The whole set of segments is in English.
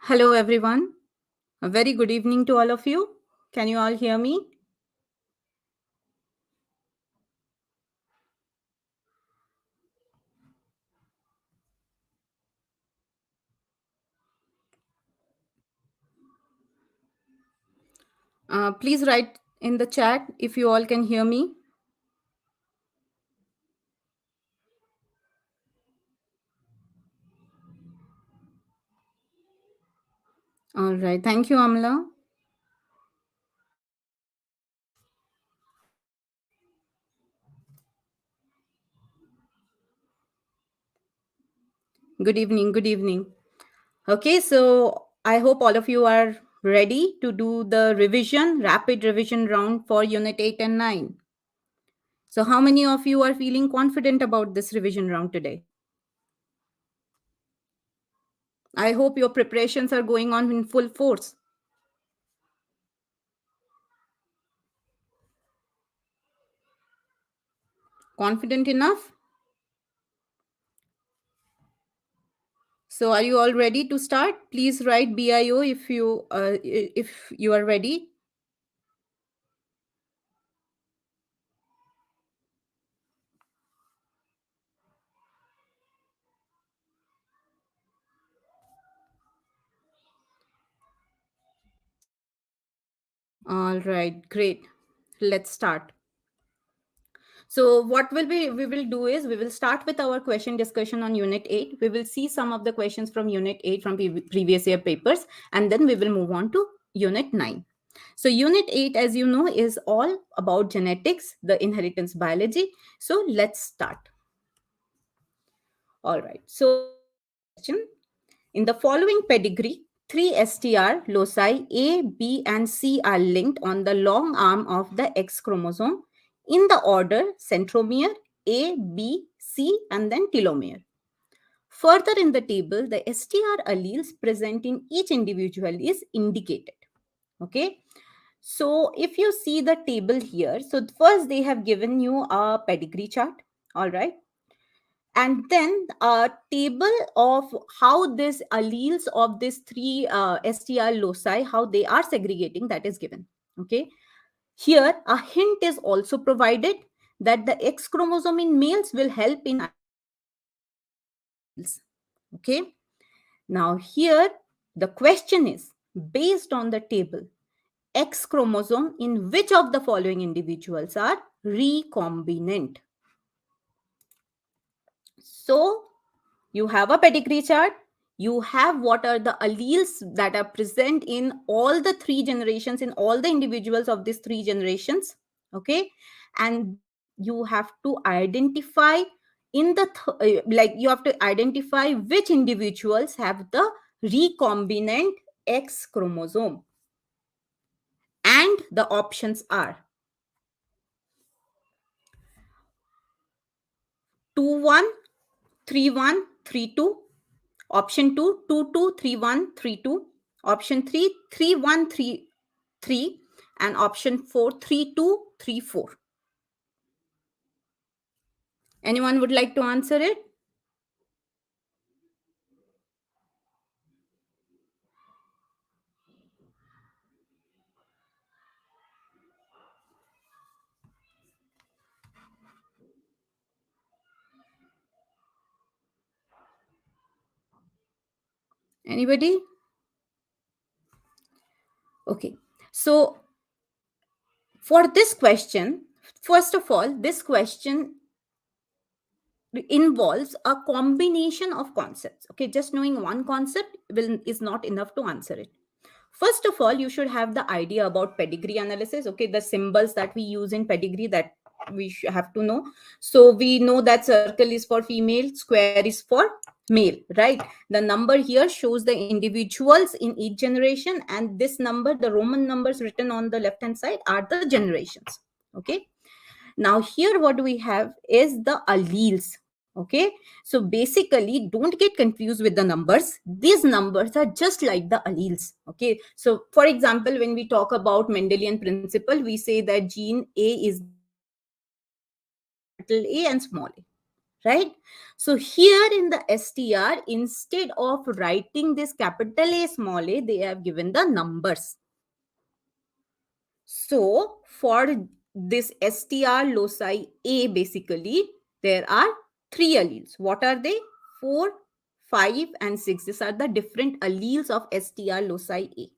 Hello, everyone. A very good evening to all of you. Can you all hear me? Please write in the chat if you all can hear me. All right. Thank you, Amla. Good evening. Good evening. Okay, so I hope all of you are ready to do the rapid revision round for Unit 8 and 9. So, how many of you are feeling confident about this revision round today? I hope your preparations are going on in full force. Confident enough? So are you all ready to start? Please write BIO if you are ready. All right, great. Let's start. So what we will do is we will start with our question discussion on Unit 8. We will see some of the questions from Unit 8 from previous year papers, and then we will move on to Unit 9. So Unit 8, as you know, is all about genetics, the inheritance biology. So let's start. All right. So question. In the following pedigree, three STR loci A, B, and C are linked on the long arm of the X chromosome in the order centromere, A, B, C, and then telomere. Further in the table, the STR alleles present in each individual is indicated. Okay. So if you see the table here, so first they have given you a pedigree chart. All right, and then a table of how these alleles of these three STR loci, how they are segregating, that is given. Okay. Here, a hint is also provided that the X chromosome in males will help in. Okay. Now here, the question is, based on the table, X chromosome in which of the following individuals are recombinant? So you have a pedigree chart, you have what are the alleles that are present in all the three generations, in all the individuals of these three generations. Okay. And you have to identify you have to identify which individuals have the recombinant X chromosome. And the options are 21, 31, 32. Option 2, 22, 31, 32. Option 3, 31, 3. And option 4, 32, 34. Anyone would like to answer it? Anybody? Okay. So for this question, first of all, this question involves a combination of concepts. Okay, just knowing one concept is not enough to answer it. First of all, you should have the idea about pedigree analysis. Okay, the symbols that we use in pedigree, that we have to know. So we know that circle is for female, square is for male, right? The number here shows the individuals in each generation, and this number, the Roman numbers written on the left hand side, are the generations. Okay. Now here what we have is the alleles. Okay, so basically don't get confused with the numbers. These numbers are just like the alleles. Okay, so for example, when we talk about Mendelian principle, we say that gene A is capital A and small a, right? So here in the STR, instead of writing this capital A, small a, they have given the numbers. So for this STR loci A, basically, there are three alleles. What are they? 4, 5, and 6. These are the different alleles of STR loci A.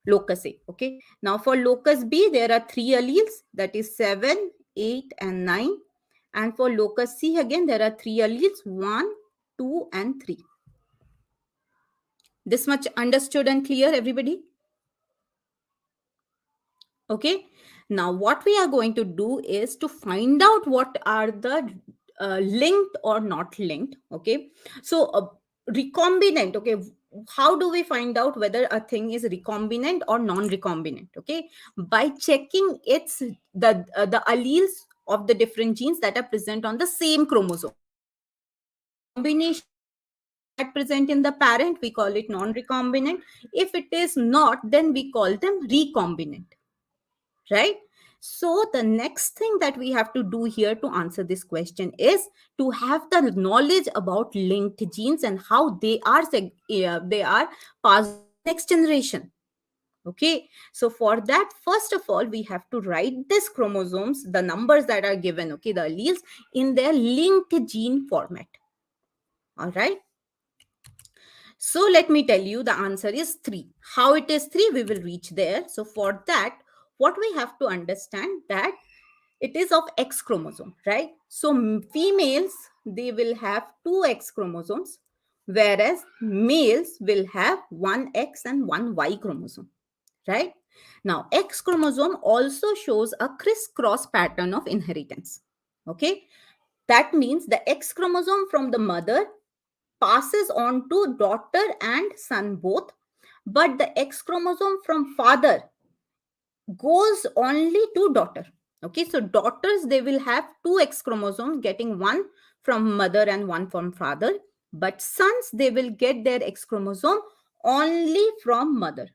Locus A. Okay. Now for locus B, there are three alleles, that is 7, 8, and 9. And for locus C, again, there are three alleles, 1, 2, and 3. This much understood and clear, everybody? Okay. Now what we are going to do is to find out what are the linked or not linked. Okay. So recombinant. Okay. How do we find out whether a thing is recombinant or non-recombinant? Okay. By checking the alleles of the different genes that are present on the same chromosome. Combination that present in the parent, we call it non-recombinant. If it is not, then we call them recombinant. Right? So the next thing that we have to do here to answer this question is to have the knowledge about linked genes and how they are passed on to the next generation. Okay, so for that, first of all, we have to write these chromosomes, the numbers that are given, okay, the alleles, in their linked gene format. All right. So let me tell you, the answer is 3. How it is 3, we will reach there. So for that, what we have to understand that it is of X chromosome, right? So females, they will have 2 X chromosomes, whereas males will have 1 X and 1 Y chromosome, right? Now, X chromosome also shows a crisscross pattern of inheritance. Okay, that means the X chromosome from the mother passes on to daughter and son both, but the X chromosome from father goes only to daughter. Okay, so daughters, they will have 2 X chromosomes, getting one from mother and one from father, but sons, they will get their X chromosome only from mother,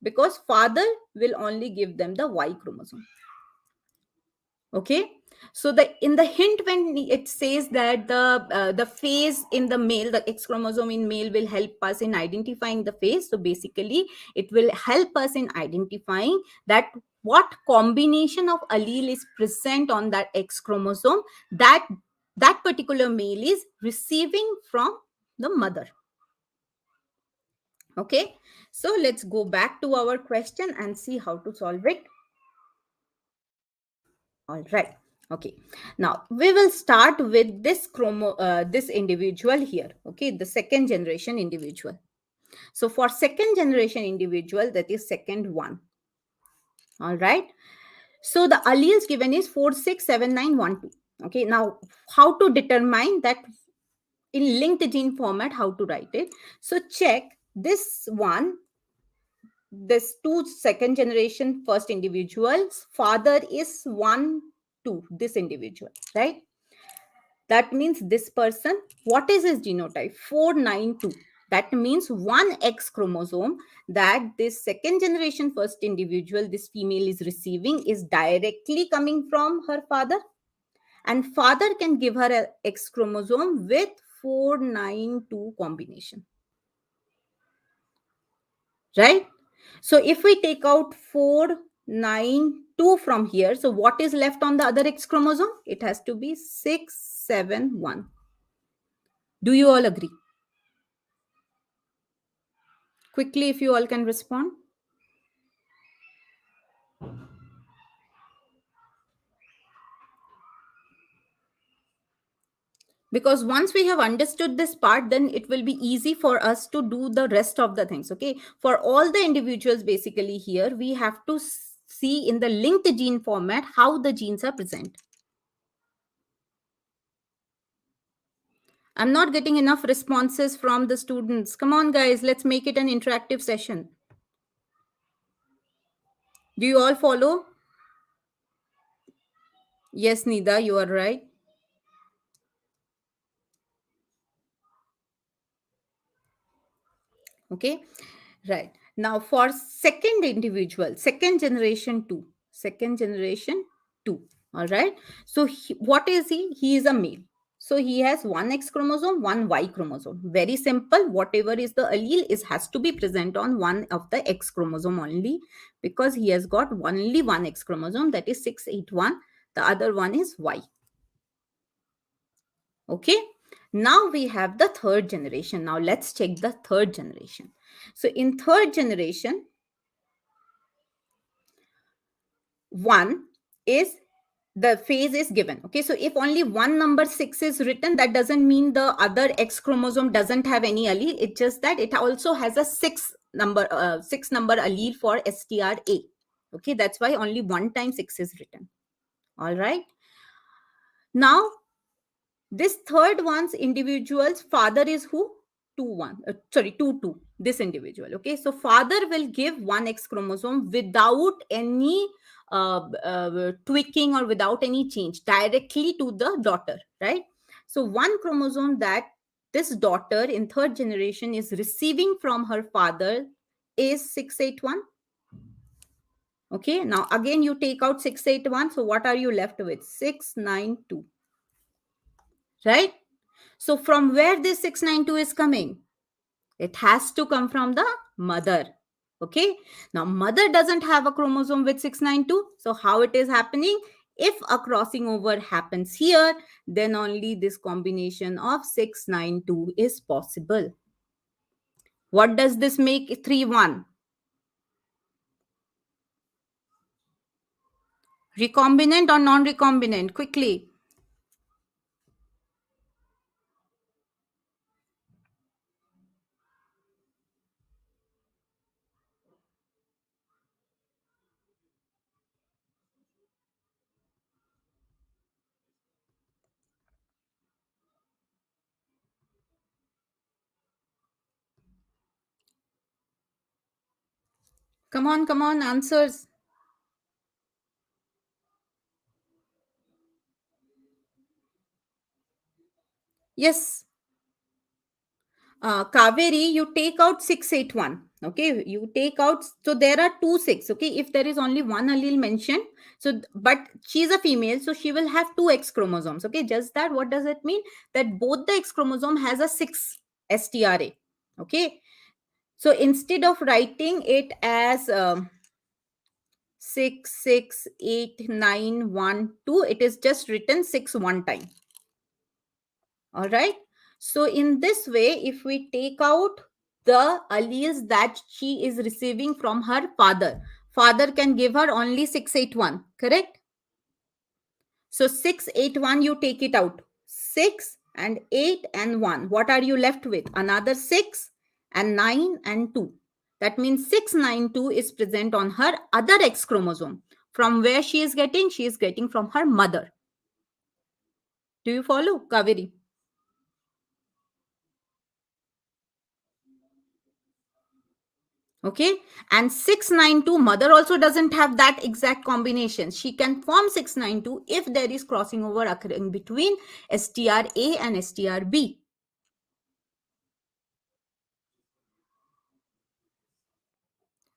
because father will only give them the Y chromosome. Okay, so the in the hint, when it says that the phase in the male, the X chromosome in male will help us in identifying the phase, so basically it will help us in identifying that what combination of allele is present on that X chromosome that that particular male is receiving from the mother. Okay, so let's go back to our question and see how to solve it. All right. Okay. Now we will start with this individual here. Okay, the second generation individual. So for second generation individual, that is second one. All right. So the alleles given is 4, 6, 7, 9, 1, 2. Okay. Now how to determine that in linked gene format? How to write it? So check this one. This two second generation first individuals, father is 1, 2, this individual, right? That means this person, what is his genotype? 492. That means one X chromosome that this second generation first individual, this female, is receiving is directly coming from her father, and father can give her a X chromosome with 492 combination, right? So if we take out 492 from here, so what is left on the other X chromosome? It has to be 671. Do you all agree? Quickly, if you all can respond. Because once we have understood this part, then it will be easy for us to do the rest of the things. Okay, for all the individuals, basically here we have to see in the linked gene format how the genes are present. I'm not getting enough responses from the students. Come on, guys, let's make it an interactive session. Do you all follow? Yes, Nida, you are right. Okay, right. Now for second individual, second generation 2, second generation 2. All right. So what is he? He is a male. So he has one X chromosome, one Y chromosome. Very simple. Whatever is the allele is has to be present on one of the X chromosome only, because he has got only one X chromosome, that is 681. The other one is Y. Okay. Now we have the third generation. Now let's check the third generation. So in third generation, one is the phase is given. Okay, so if only one number 6 is written, that doesn't mean the other X chromosome doesn't have any allele. It's just that it also has a six number allele for STRA. Okay, that's why only one time 6 is written. All right. Now this third one's individual's father is who? 2 this individual. Okay, so father will give one X chromosome without any tweaking or without any change, directly to the daughter, right? So one chromosome that this daughter in third generation is receiving from her father is 681. Okay, now again you take out 681, so what are you left with? 692, right? So from where this 692 is coming? It has to come from the mother. Okay. Now mother doesn't have a chromosome with 692. So how it is happening? If a crossing over happens here, then only this combination of 692 is possible. What does this make? 3-1. Recombinant or non-recombinant? Quickly. Come on, answers. Yes. Kaveri, you take out 681. Okay, you take out, so there are two 6. Okay, if there is only one allele mentioned, so but she's a female, so she will have two X chromosomes. Okay, just that, what does it mean? That both the X chromosome has a 6 STRA. Okay, so instead of writing it as 6, 6, 8, 9, 1, 2, it is just written 6 one time. All right. So in this way, if we take out the alleles that she is receiving from her father, father can give her only 681, correct? So 681, you take it out. 6 and 8 and 1. What are you left with? Another 6 and 9 and 2. That means 692 is present on her other X chromosome. From where she is getting? She is getting from her mother. Do you follow, Kaveri? Okay, and 692, mother also doesn't have that exact combination. She can form 692 if there is crossing over occurring between STRA and STRB.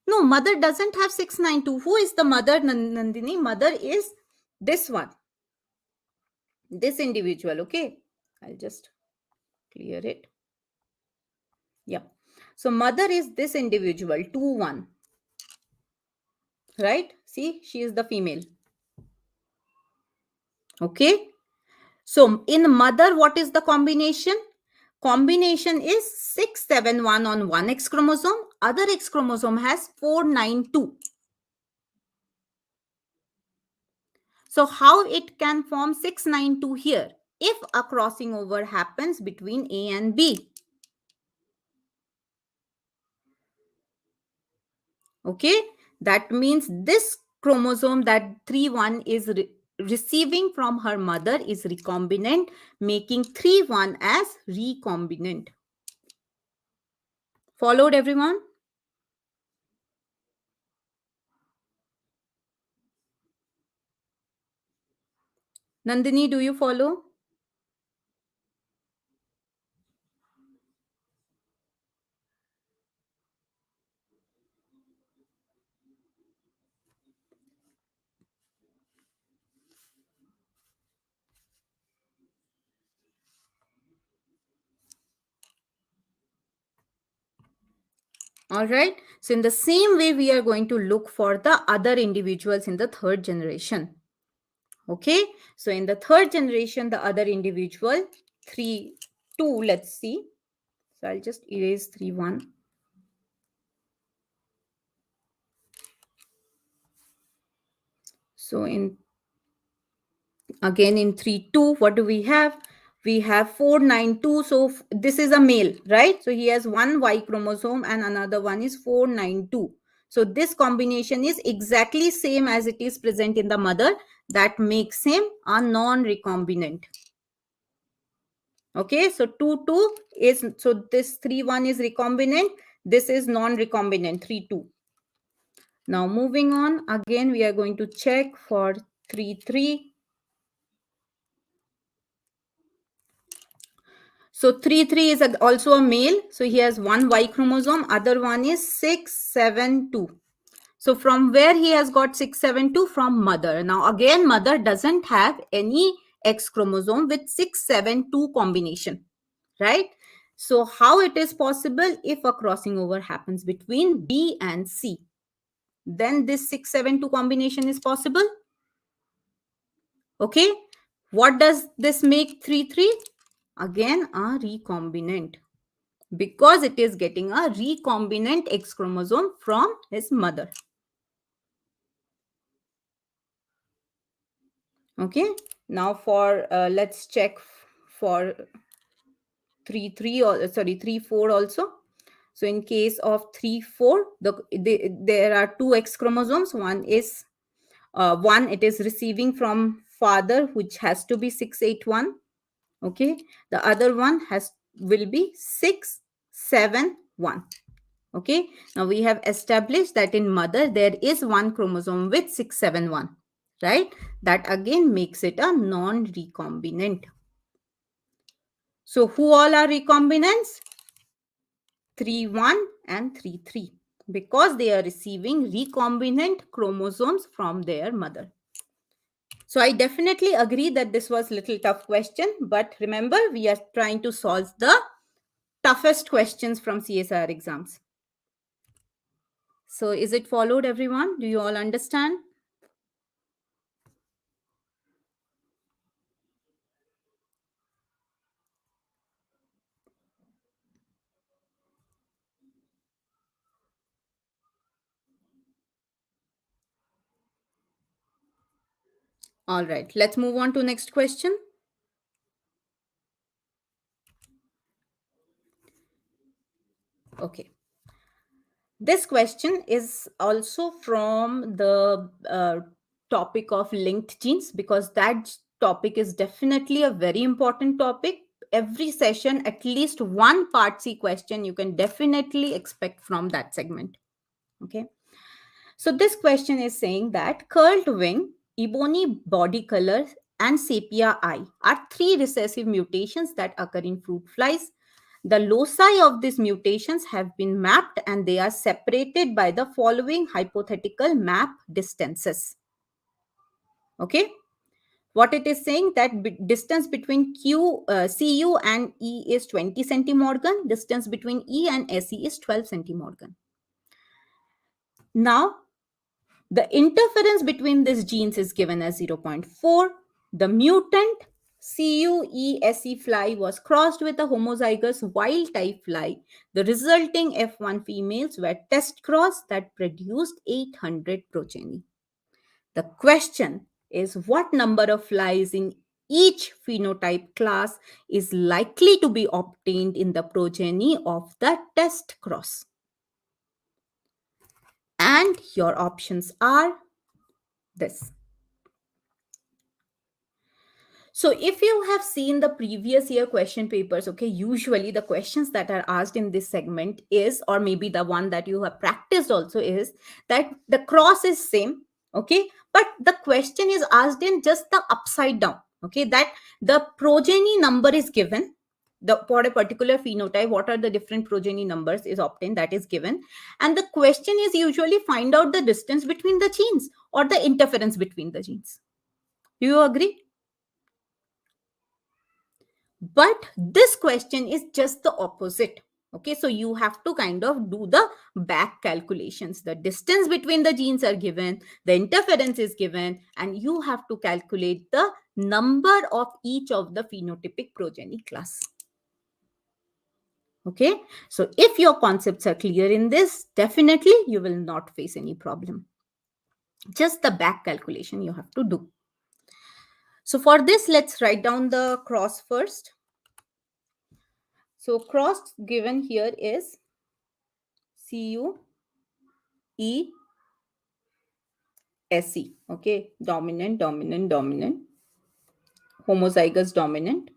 No, mother doesn't have 692. Who is the mother, Nandini? Mother is this one, this individual. Okay, I'll just clear it. Yeah, so mother is this individual, 2-1, right? See, she is the female. Okay, so in mother, what is the combination? Combination is 671 on one X chromosome. Other X chromosome has 492. So how it can form 692 here? If a crossing over happens between A and B. Okay, that means this chromosome that 31 is receiving from her mother is recombinant, making 31 as recombinant. Followed, everyone? Nandini, do you follow? All right. So in the same way, we are going to look for the other individuals in the third generation. Okay. So in the third generation, the other individual, 3, 2, let's see. So I'll just erase 3, 1. So in 3, 2, what do we have? We have 492. So this is a male, right? So he has one Y chromosome and another one is 492. So this combination is exactly same as it is present in the mother. That makes him a non-recombinant. Okay, so 2, 2 is, so this 3, 1 is recombinant. This is non-recombinant, 3, 2. Now moving on, again, we are going to check for 3, 3. So 3, 3 is also a male. So he has one Y chromosome. Other one is 6, 7, 2. So from where he has got 6, 7, 2? From mother. Now again, mother doesn't have any X chromosome with 6, 7, 2 combination, right? So how it is possible? If a crossing over happens between B and C, then this 6, 7, 2 combination is possible. Okay. What does this make 3, 3? Again, a recombinant, because it is getting a recombinant X chromosome from his mother. Okay. Now for let's check for 3, 3 or 3, 4 also. So in case of 3, 4, there are two X chromosomes. One is one, it is receiving from father, which has to be 681. Okay. The other one will be 6, 7, 1. Okay. Now we have established that in mother there is one chromosome with 671, right? That again makes it a non-recombinant. So who all are recombinants? 3, 1 and 3, 3, because they are receiving recombinant chromosomes from their mother. So I definitely agree that this was a little tough question, but remember, we are trying to solve the toughest questions from CSIR exams. So is it followed, everyone? Do you all understand? All right, let's move on to next question. Okay. This question is also from the topic of linked genes, because that topic is definitely a very important topic. Every session, at least one part C question you can definitely expect from that segment. Okay. So this question is saying that curled wing, ebony body color, and sepia eye are three recessive mutations that occur in fruit flies. The loci of these mutations have been mapped and they are separated by the following hypothetical map distances. Okay. What it is saying, that distance between CU and E is 20 centimorgan. Distance between E and SE is 12 centimorgan. Now, the interference between these genes is given as 0.4. The mutant CUESE fly was crossed with a homozygous wild type fly. The resulting F1 females were test crossed that produced 800 progeny. The question is, what number of flies in each phenotype class is likely to be obtained in the progeny of the test cross? And your options are this. So if you have seen the previous year question papers, okay, usually the questions that are asked in this segment is, or maybe the one that you have practiced also, is that the cross is same, okay, but the question is asked in just the upside down, okay, that the progeny number is given. For a particular phenotype, what are the different progeny numbers is obtained, that is given. And the question is usually find out the distance between the genes or the interference between the genes. Do you agree? But this question is just the opposite. Okay, so you have to kind of do the back calculations. The distance between the genes are given, the interference is given, and you have to calculate the number of each of the phenotypic progeny class. Okay, so if your concepts are clear in this, definitely you will not face any problem. Just the back calculation you have to do. So for this, let's write down the cross first. So cross given here is CUE SE. Okay, dominant, dominant, dominant, homozygous dominant,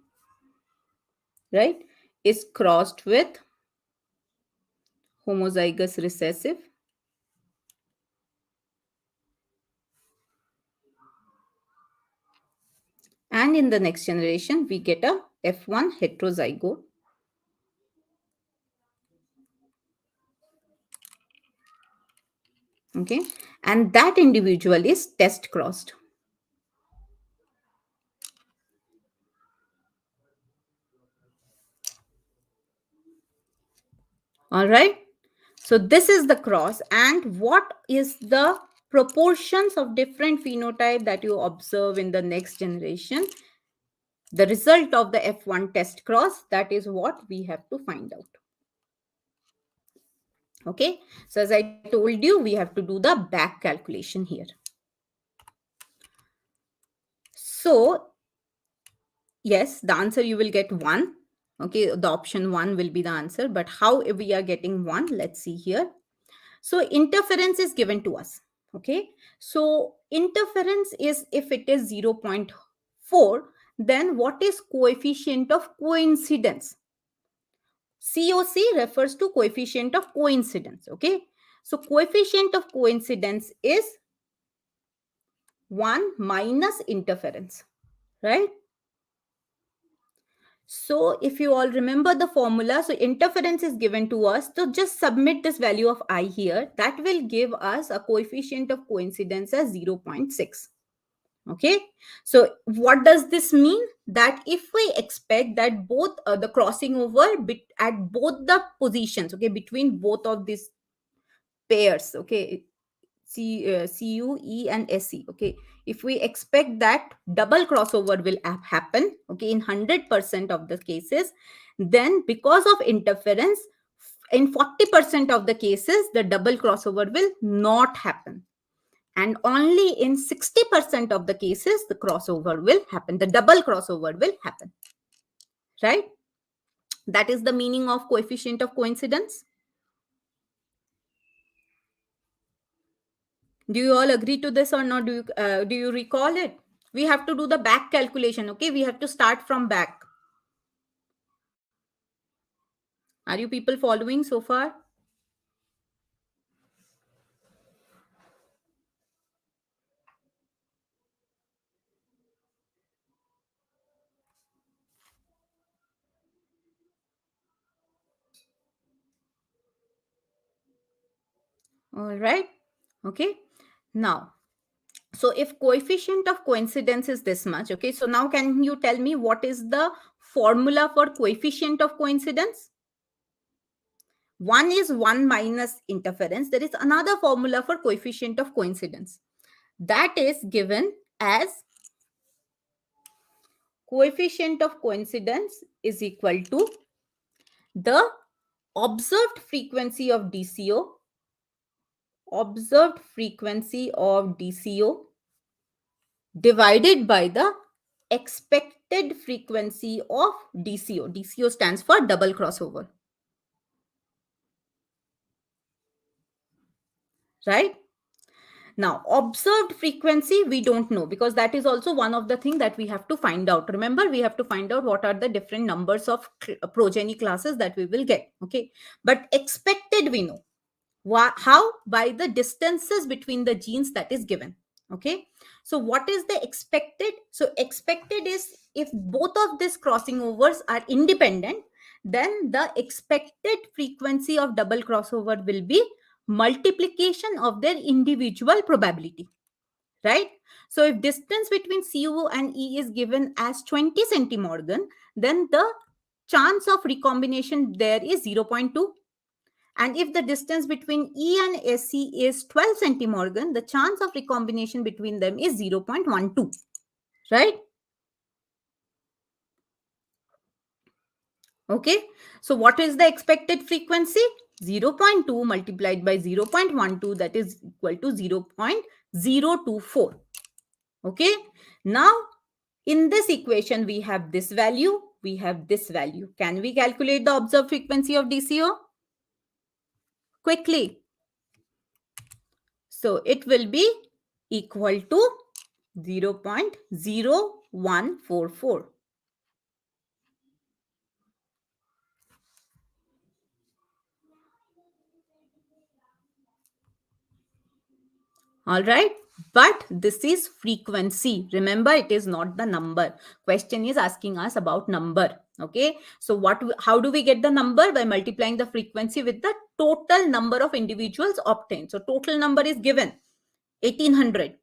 right, is crossed with homozygous recessive. And in the next generation, we get a F1 heterozygote. Okay, and that individual is test crossed. All right, so this is the cross. And what is the proportions of different phenotype that you observe in the next generation? The result of the F1 test cross, that is what we have to find out. Okay, so as I told you, we have to do the back calculation here. So yes, the answer you will get 1. Okay, the option 1 will be the answer. But how we are getting 1? Let's see here. So interference is given to us. Okay, so interference is, if it is 0.4, then what is coefficient of coincidence? COC refers to coefficient of coincidence. Okay, so coefficient of coincidence is 1 minus interference, right? So if you all remember the formula, so interference is given to us. So just submit this value of I here. That will give us a coefficient of coincidence as 0.6. Okay, so what does this mean? That if we expect that both the crossing over at both the positions, okay, between both of these pairs, okay, CU, E and SE, okay, if we expect that double crossover will happen, okay, in 100% of the cases, then because of interference, in 40% of the cases, the double crossover will not happen. And only in 60% of the cases, the crossover will happen. The double crossover will happen, right? That is the meaning of coefficient of coincidence. Do you all agree to this or not? Do you recall it? We have to do the back calculation. Okay, we have to start from back. Are you people following so far? All right. Okay. Now, so if coefficient of coincidence is this much, okay, so now can you tell me what is the formula for coefficient of coincidence? One is 1 minus interference. There is another formula for coefficient of coincidence. That is given as coefficient of coincidence is equal to the observed frequency of DCO, divided by the expected frequency of DCO. DCO stands for double crossover. Right? Now, observed frequency, we don't know, because that is also one of the things that we have to find out. Remember, we have to find out what are the different numbers of progeny classes that we will get. Okay. But expected, we know. How? By the distances between the genes that is given. Okay. So what is the expected? So expected is if both of these crossing overs are independent, then the expected frequency of double crossover will be multiplication of their individual probability, right? So if distance between CU and E is given as 20 centimorgan, then the chance of recombination there is 0.2. And if the distance between E and SE is 12 centimorgan, the chance of recombination between them is 0.12, right? Okay, so what is the expected frequency? 0.2 multiplied by 0.12, that is equal to 0.024. Okay, now in this equation, we have this value, we have this value. Can we calculate the observed frequency of DCO? Quickly. So it will be equal to 0.0144. All right. But this is frequency. Remember, it is not the number. Question is asking us about number. Okay. So how do we get the number? By multiplying the frequency with the total number of individuals obtained. So total number is given 1800.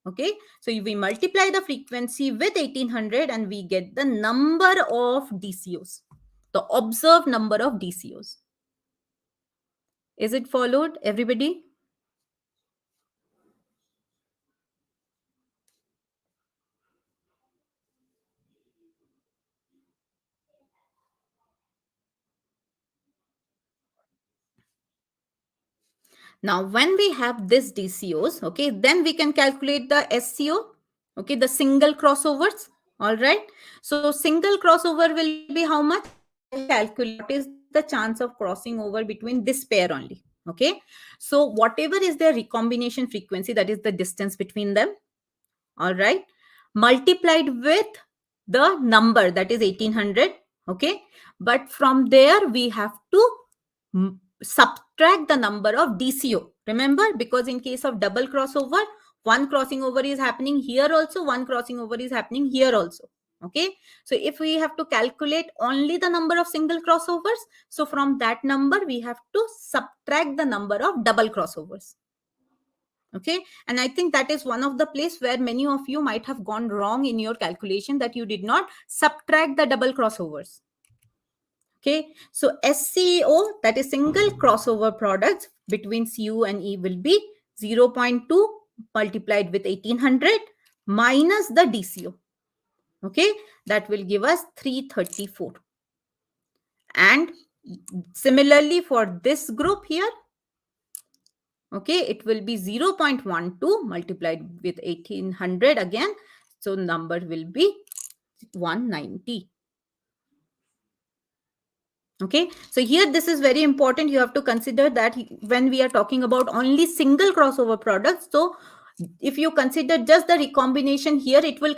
Okay. So we multiply the frequency with 1800 and we get the number of DCOs, the observed number of DCOs. Is it followed, everybody? Now, when we have this DCOs, okay, then we can calculate the SCO, okay, the single crossovers. All right. So single crossover will be how much? Calculate what is the chance of crossing over between this pair only. Okay. So whatever is their recombination frequency, that is the distance between them. All right. Multiplied with the number, that is 1800. Okay. But from there, we have to subtract the number of DCO. Remember, because in case of double crossover, one crossing over is happening here also, one crossing over is happening here also. Okay. So if we have to calculate only the number of single crossovers, so from that number, we have to subtract the number of double crossovers. Okay. And I think that is one of the place where many of you might have gone wrong in your calculation, that you did not subtract the double crossovers. Okay. So SCO, that is single crossover products between CU and E, will be 0.2 multiplied with 1800 minus the DCO. Okay. That will give us 334. And similarly for this group here, okay, it will be 0.12 multiplied with 1800 again. So number will be 190. Okay, so here this is very important. You have to consider that when we are talking about only single crossover products, so if you consider just the recombination here, it will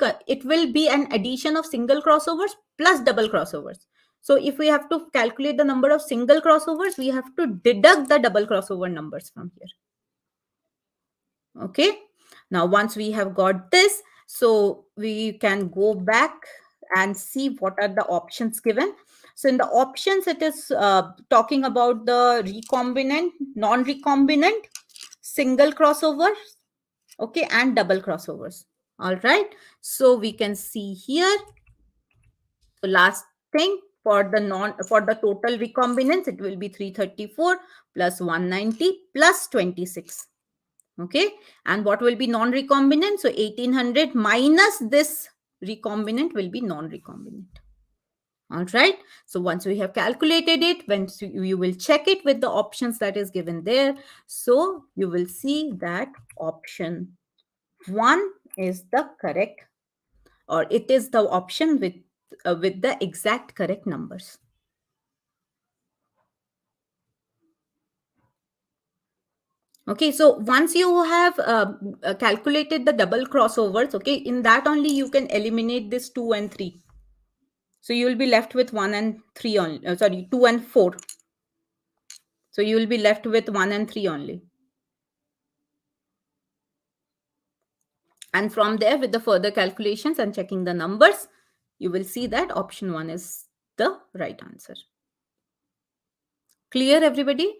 be an addition of single crossovers plus double crossovers. So if we have to calculate the number of single crossovers, we have to deduct the double crossover numbers from here. Okay, now once we have got this, so we can go back and see what are the options given. So in the options, it is talking about the recombinant, non-recombinant, single crossovers, okay, and double crossovers. All right, so we can see here the last thing for the total recombinants, it will be 334 plus 190 plus 26. Okay, and what will be non-recombinant? So 1800 minus this recombinant will be non-recombinant. All right, so once we have calculated it, when you will check it with the options that is given there, so you will see that option 1 is the correct, or it is the option with the exact correct numbers. Okay, so once you have calculated the double crossovers, okay, in that only you can eliminate this 2 and 3. So you will be left with 1 and 3 only. 2 and 4. So you will be left with 1 and 3 only. And from there, with the further calculations and checking the numbers, you will see that option 1 is the right answer. Clear, everybody?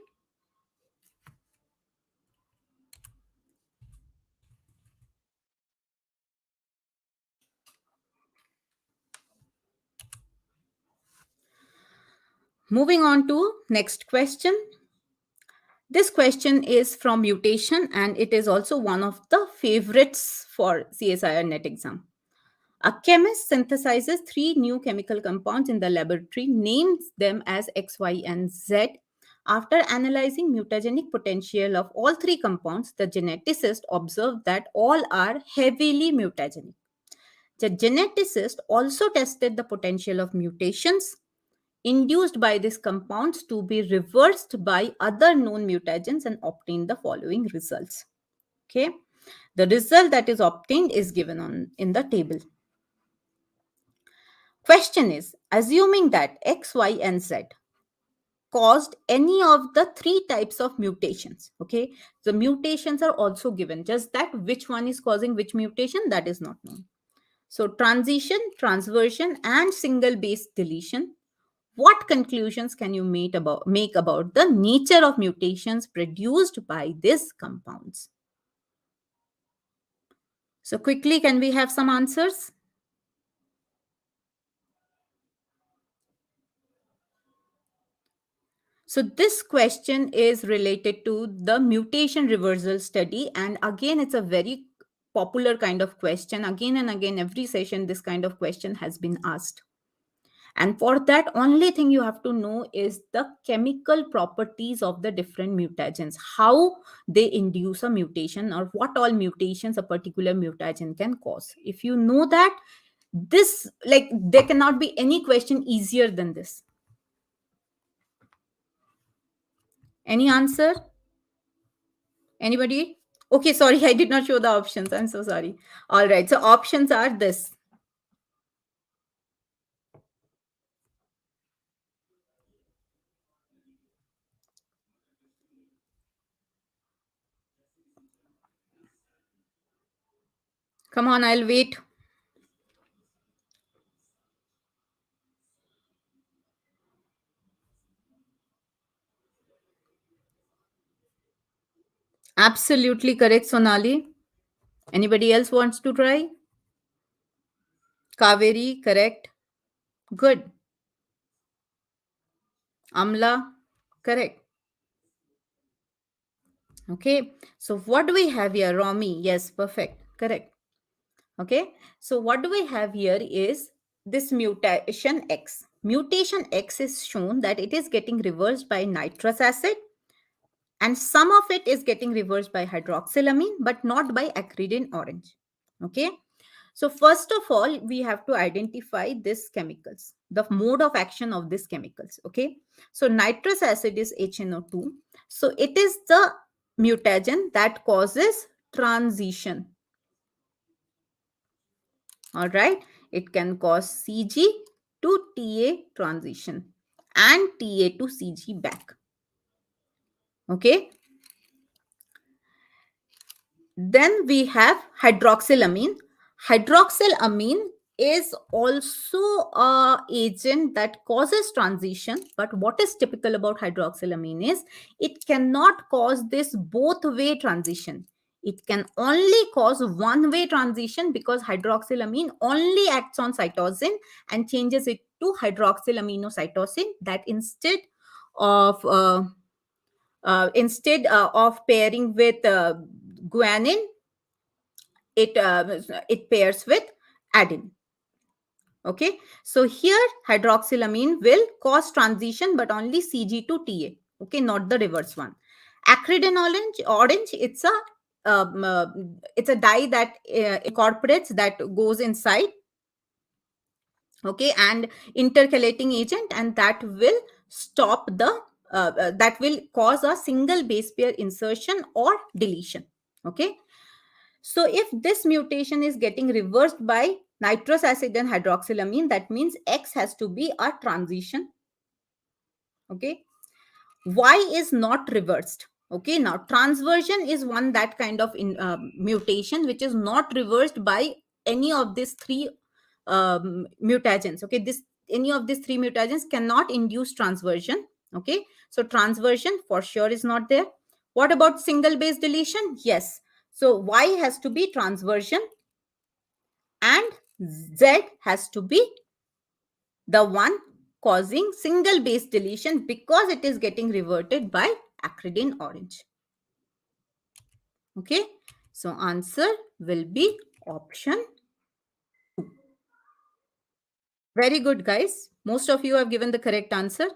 Moving on to next question. This question is from Mutation, and it is also one of the favorites for CSIR net exam. A chemist synthesizes three new chemical compounds in the laboratory, names them as X, Y, and Z. After analyzing mutagenic potential of all three compounds, the geneticist observed that all are heavily mutagenic. The geneticist also tested the potential of mutations induced by these compounds to be reversed by other known mutagens and obtained the following results. Okay, the result that is obtained is given on in the table. Question is, assuming that X, Y, and Z caused any of the three types of mutations. Okay, the mutations are also given, just that which one is causing which mutation, that is not known. So transition, transversion, and single base deletion. What conclusions can you make about the nature of mutations produced by these compounds? So quickly, can we have some answers? So this question is related to the mutation reversal study. And again, it's a very popular kind of question. Again and again, every session, this kind of question has been asked. And for that, only thing you have to know is the chemical properties of the different mutagens, how they induce a mutation or what all mutations a particular mutagen can cause. If you know that, this, like, there cannot be any question easier than this. Any answer? Anybody? Okay, sorry, I did not show the options. I'm so sorry. All right, so options are this. Come on, I'll wait. Absolutely correct, Sonali. Anybody else wants to try? Kaveri, correct. Good. Amla, correct. Okay. So what do we have here? Romi, yes, perfect. Correct. Okay. So what do we have here is this mutation X. Mutation X is shown that it is getting reversed by nitrous acid, and some of it is getting reversed by hydroxylamine, but not by acridine orange. Okay. So first of all, we have to identify these chemicals, the mode of action of these chemicals. Okay. So nitrous acid is HNO2. So it is the mutagen that causes transition. All right. It can cause CG to TA transition and TA to CG back. Okay. Then we have hydroxylamine. Hydroxylamine is also a agent that causes transition, but what is typical about hydroxylamine is it cannot cause this both way transition. It can only cause one way transition because hydroxylamine only acts on cytosine and changes it to hydroxylaminocytosine, that of uh, instead of pairing with guanine, it pairs with adenine. Okay, so here hydroxylamine will cause transition, but only CG to TA. Okay, not the reverse one. Acridine orange, um, uh, it's a dye that incorporates, that goes inside. Okay, and intercalating agent, and that will stop the that will cause a single base pair insertion or deletion. Okay, so if this mutation is getting reversed by nitrous acid and hydroxylamine, that means X has to be a transition. Okay, Y is not reversed. Okay, now transversion is one that kind of mutation which is not reversed by any of these three mutagens. Okay, this any of these three mutagens cannot induce transversion. Okay, so transversion for sure is not there. What about single base deletion? Yes, so Y has to be transversion and Z has to be the one causing single base deletion because it is getting reverted by acridine orange. Okay, so answer will be option. Very good, guys. Most of you have given the correct answer.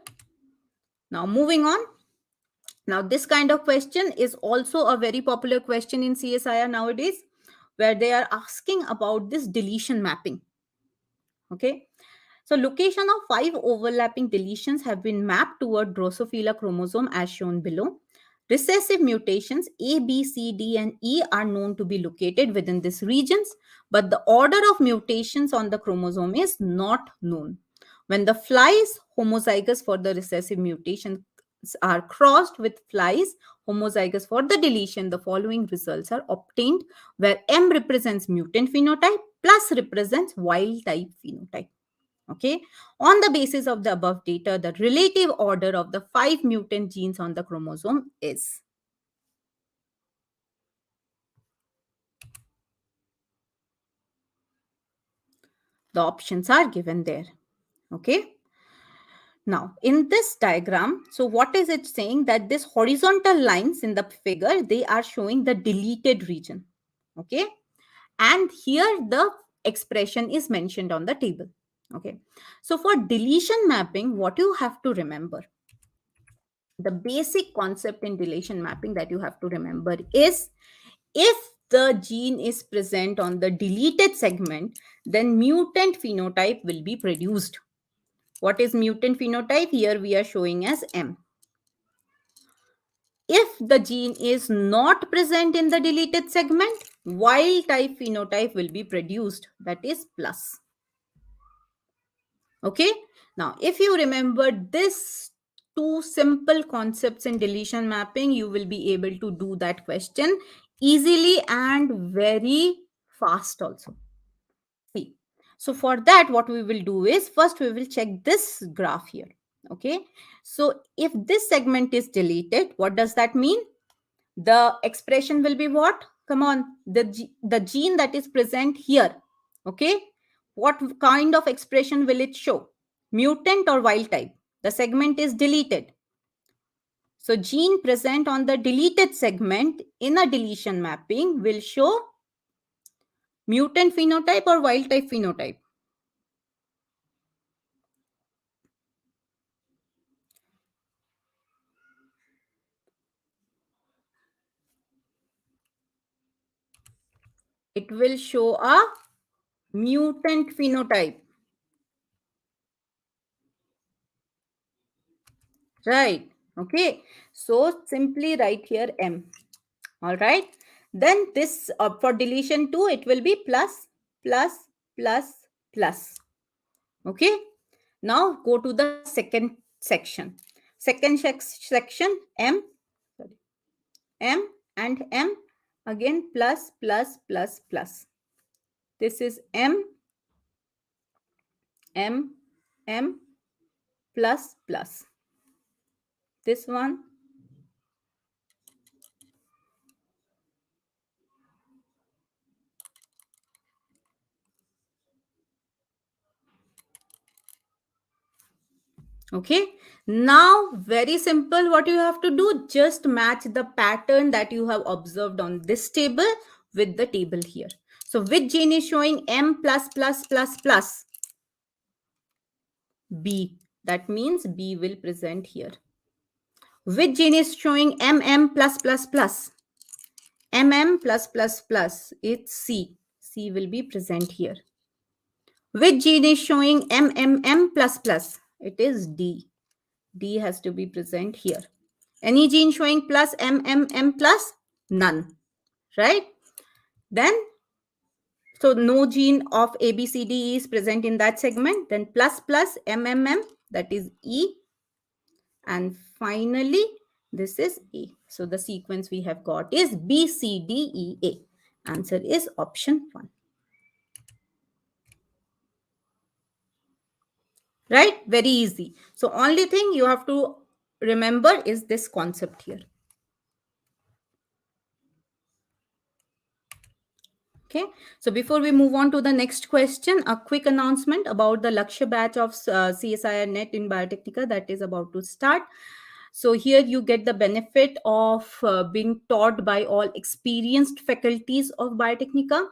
Now, moving on. Now, this kind of question is also a very popular question in CSIR nowadays, where they are asking about this deletion mapping. Okay. So, location of 5 overlapping deletions have been mapped toward Drosophila chromosome as shown below. Recessive mutations A, B, C, D, and E are known to be located within these regions, but the order of mutations on the chromosome is not known. When the flies homozygous for the recessive mutations are crossed with flies homozygous for the deletion, the following results are obtained, where M represents mutant phenotype plus represents wild type phenotype. Okay, on the basis of the above data, the relative order of the 5 mutant genes on the chromosome is. The options are given there. Okay. Now, in this diagram, so what is it saying? That this horizontal lines in the figure, they are showing the deleted region. Okay. And here the expression is mentioned on the table. Okay. So for deletion mapping, what you have to remember, the basic concept in deletion mapping that you have to remember is, if the gene is present on the deleted segment, then mutant phenotype will be produced. What is mutant phenotype? Here we are showing as M. If the gene is not present in the deleted segment, wild type phenotype will be produced, that is plus. Okay. Now, if you remember this two simple concepts in deletion mapping, you will be able to do that question easily and very fast also. See, so for that, what we will do is, first we will check this graph here. Okay. So if this segment is deleted, what does that mean? The expression will be what? Come on, the gene that is present here. Okay. What kind of expression will it show? Mutant or wild type? The segment is deleted. So gene present on the deleted segment in a deletion mapping will show mutant phenotype or wild type phenotype. It will show a mutant phenotype. Right. Okay. So simply write here M. All right. Then this for deletion 2, it will be plus, plus, plus, plus. Okay. Now go to the second section. Second section, M, sorry, M and M, again plus, plus, plus, plus. This is M, M, M, plus, plus. This one, okay. Now, very simple. What you have to do, just match the pattern that you have observed on this table with the table here. So, which gene is showing M plus plus plus plus? B. That means B will present here. Which gene is showing MM plus plus plus? MM plus plus plus. It's C. C will be present here. Which gene is showing MMM plus plus? It is D. D has to be present here. Any gene showing plus MMM plus? None. Right? Then, so no gene of ABCD is present in that segment. Then plus plus MMM, that is E. And finally, this is A. So the sequence we have got is B, C, D, E, A. Answer is option 1. Right? Very easy. So only thing you have to remember is this concept here. Okay, so before we move on to the next question, a quick announcement about the Lakshya batch of CSIR Net in Biotecnika that is about to start. So here you get the benefit of being taught by all experienced faculties of Biotecnika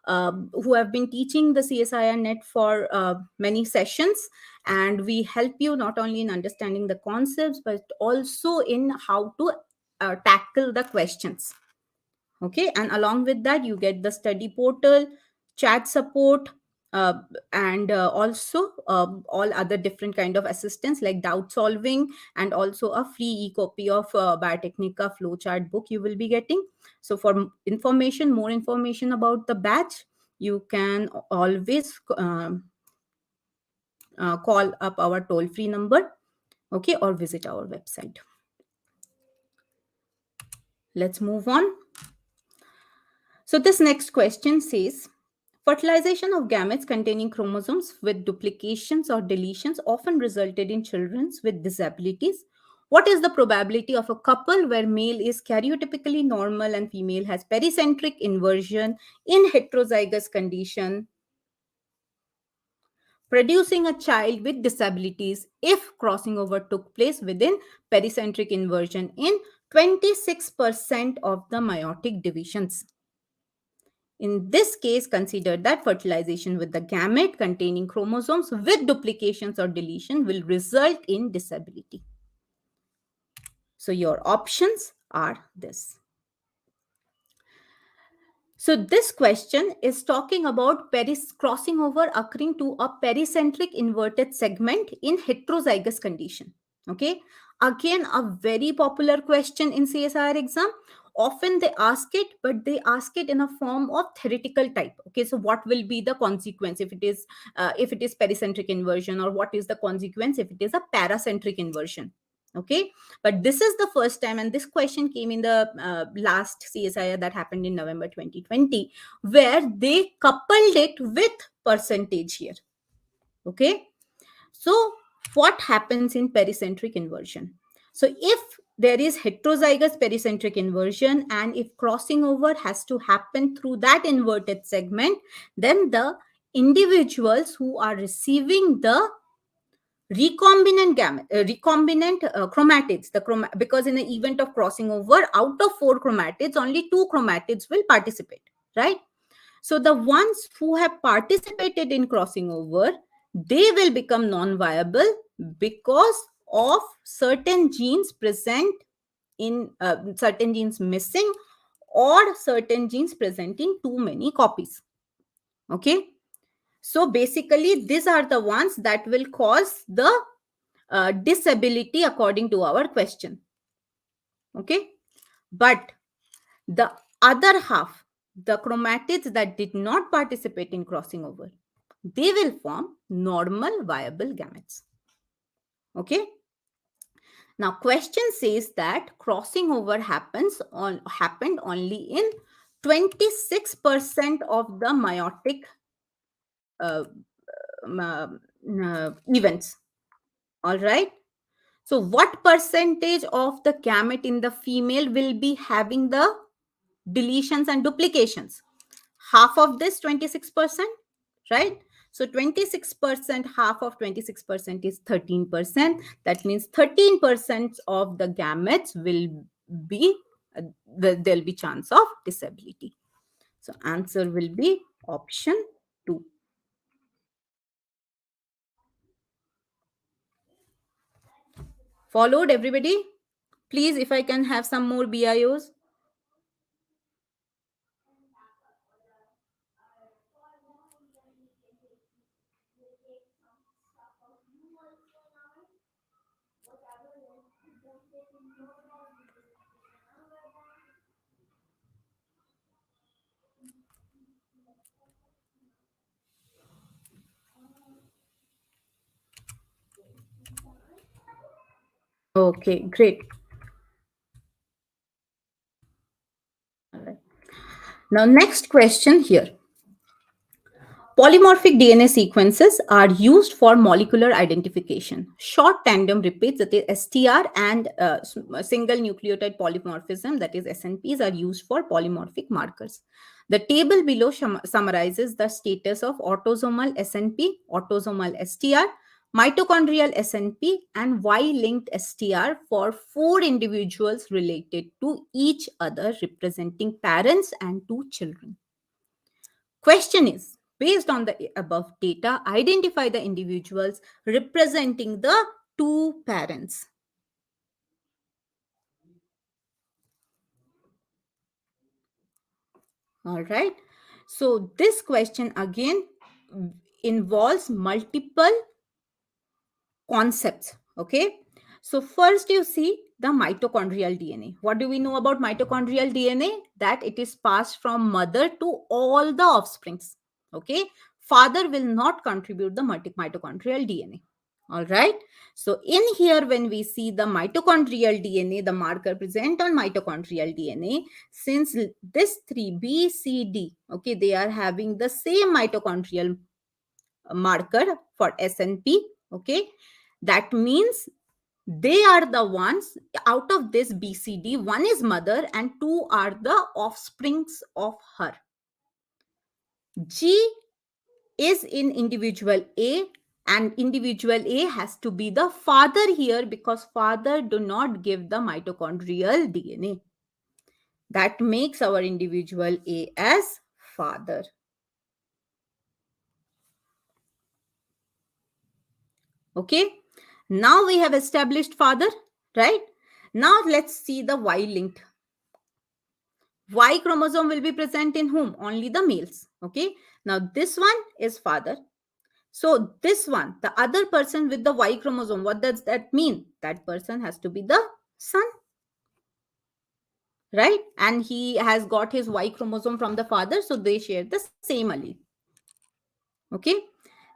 who have been teaching the CSIR Net for many sessions, and we help you not only in understanding the concepts but also in how to tackle the questions. Okay, and along with that you get the study portal, chat support, uh, and also all other different kind of assistance like doubt solving, and also a free e-copy of Biotecnika flowchart book you will be getting. So for information, more information about the batch, you can always call up our toll free number, okay, or visit our website. Let's move on. So this next question says, fertilization of gametes containing chromosomes with duplications or deletions often resulted in children with disabilities. What is the probability of a couple where male is karyotypically normal and female has pericentric inversion in heterozygous condition, producing a child with disabilities if crossing over took place within pericentric inversion in 26% of the meiotic divisions? In this case, consider that fertilization with the gamete containing chromosomes with duplications or deletion will result in disability. So your options are this. So this question is talking about crossing over occurring to a pericentric inverted segment in heterozygous condition. Okay. Again, a very popular question in CSIR exam. Often they ask it, but they ask it in a form of theoretical type. Okay, so what will be the consequence if it is pericentric inversion, or what is the consequence if it is a paracentric inversion? Okay, but this is the first time, and this question came in the last CSIR that happened in November 2020, where they coupled it with percentage here. Okay, so what happens in pericentric inversion? So if there is heterozygous pericentric inversion, and if crossing over has to happen through that inverted segment, then the individuals who are receiving the recombinant chromatids, because in the event of crossing over, out of 4 chromatids, only 2 chromatids will participate, right? So the ones who have participated in crossing over, they will become non-viable because of certain genes present in certain genes missing, or certain genes presenting too many copies. Okay, so basically these are the ones that will cause the disability according to our question. Okay, but the other half, the chromatids that did not participate in crossing over, they will form normal viable gametes. Okay, now question says that crossing over happened only in 26% of the meiotic events. All right, so what percentage of the gamete in the female will be having the deletions and duplications? Half of this 26%, right? So 26%, half of 26% is 13%. That means 13% of the gametes will be, there'll be chance of disability. So answer will be option 2. Followed, everybody? Please, if I can have some more BIOs. Okay, great. All right. Now, next question here. Polymorphic DNA sequences are used for molecular identification. Short tandem repeats, that is STR, and single nucleotide polymorphism, that is SNPs, are used for polymorphic markers. The table below summarizes the status of autosomal SNP, autosomal STR, mitochondrial SNP, and Y-linked STR for 4 individuals related to each other, representing parents and 2 children. Question is, based on the above data, identify the individuals representing the 2 parents. All right. So this question again involves multiple concepts. Okay. So first you see the mitochondrial DNA. What do we know about mitochondrial DNA? That it is passed from mother to all the offsprings. Okay. Father will not contribute the mitochondrial DNA. All right. So in here, when we see the mitochondrial DNA, the marker present on mitochondrial DNA, since this 3B, C, D, okay, they are having the same mitochondrial marker for SNP, okay, that means they are the ones out of this BCD, one is mother and 2 are the offsprings of her. G is in individual A, and individual A has to be the father here because father do not give the mitochondrial DNA. That makes our individual A as father. Okay. Now we have established father, right? Now let's see the Y-linked. Y chromosome will be present in whom? Only the males. Okay. Now this one is father. So this one, the other person with the Y chromosome, what does that mean? That person has to be the son, right? And he has got his Y chromosome from the father, so they share the same allele. Okay.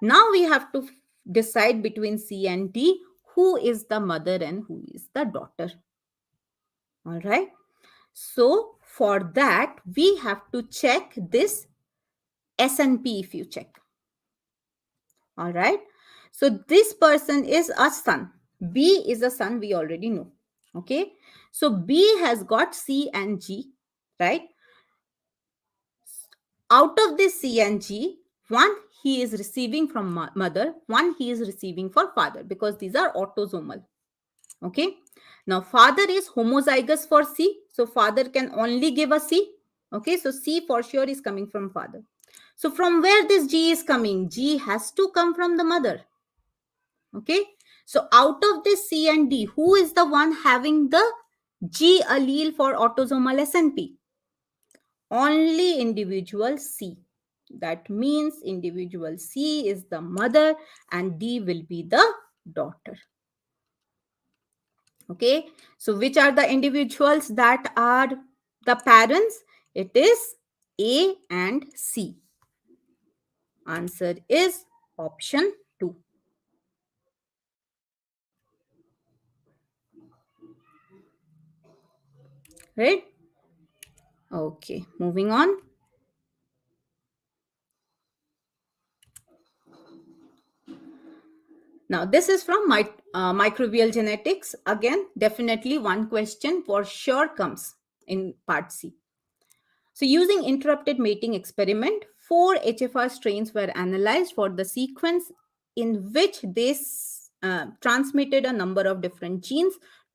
Now we have to decide between C and D who is the mother and who is the daughter. All right. So for that, we have to check this SNP if you check. All right. So this person is a son. B is a son, we already know. Okay. So B has got C and G, right? Out of this C and G, one he is receiving from mother, one he is receiving for father because these are autosomal. Okay. Now father is homozygous for C. So father can only give a C. Okay. So C for sure is coming from father. So from where this G is coming? G has to come from the mother. Okay. So out of this C and D, who is the one having the G allele for autosomal SNP? Only individual C. That means individual C is the mother and D will be the daughter. Okay. So which are the individuals that are the parents? It is A and C. Answer is option 2. Right? Okay. Moving on. Now, this is from microbial genetics. Again, definitely one question for sure comes in part C. So, using interrupted mating experiment, 4 HFR strains were analyzed for the sequence in which they transmitted a number of different genes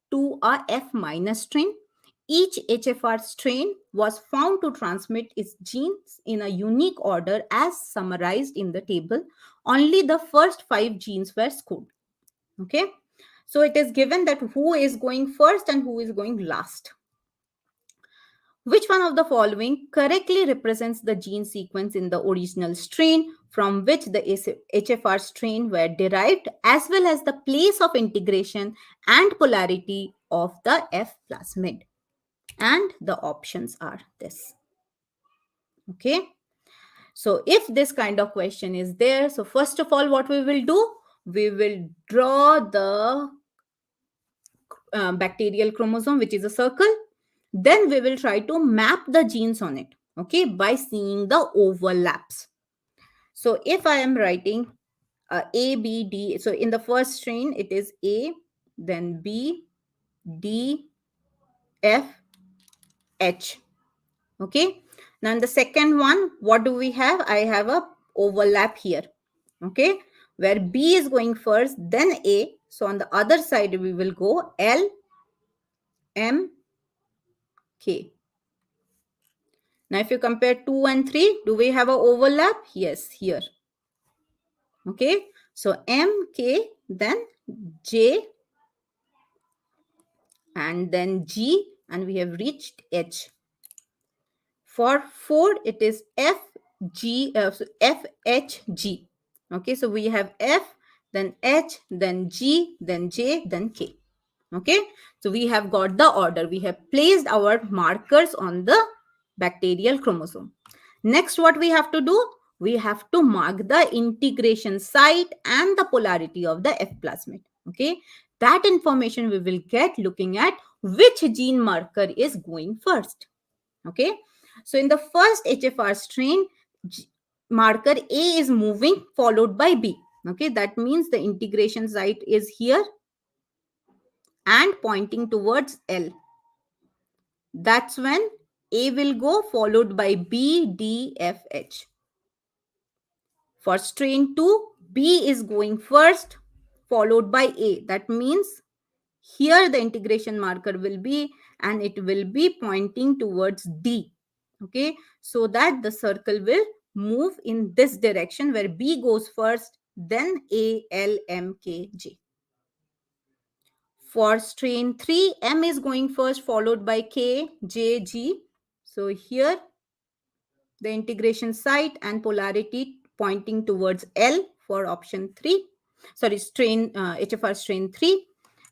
to a F minus strain. Each HFR strain was found to transmit its genes in a unique order as summarized in the table. Only the first 5 genes were scored. Okay. So it is given that who is going first and who is going last. Which one of the following correctly represents the gene sequence in the original strain from which the HFR strain were derived, as well as the place of integration and polarity of the F plasmid? And the options are this. Okay. So if this kind of question is there, so first of all, what we will do, we will draw the bacterial chromosome, which is a circle. Then we will try to map the genes on it, okay, by seeing the overlaps. So if I am writing A, B, D, so in the first strain, it is A, then B, D, F, H. Okay. Now in the second one, what do we have? I have a overlap here. Okay, where B is going first, then A. So on the other side, we will go L, M, K. Now if you compare 2 and 3, do we have an overlap? Yes, here. Okay, so M, K, then J, and then G, and we have reached H. For 4, it is F, G, F, H, G. Okay, so we have F, then H, then G, then J, then K. Okay, so we have got the order. We have placed our markers on the bacterial chromosome. Next, what we have to do? We have to mark the integration site and the polarity of the F plasmid. Okay, that information we will get looking at which gene marker is going first. Okay, so in the first HFR strain, marker A is moving followed by B. Okay, that means the integration site is here and pointing towards L. That's when A will go followed by B, D, F, H. For strain 2, B is going first followed by A. That means here the integration marker will be, and it will be pointing towards D. Okay, so that the circle will move in this direction where B goes first, then A, L, M, K, J. For strain 3, M is going first followed by K, J, G. So here the integration site and polarity pointing towards L for option 3. Sorry, strain HFR strain 3.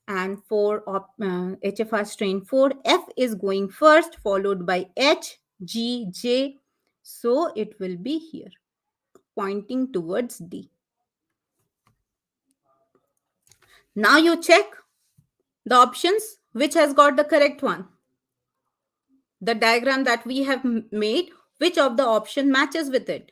And for HFR strain 4, F is going first followed by H, G, J. So it will be here pointing towards D. Now you check the options which has got the correct one. The diagram that we have made, which of the option matches with it?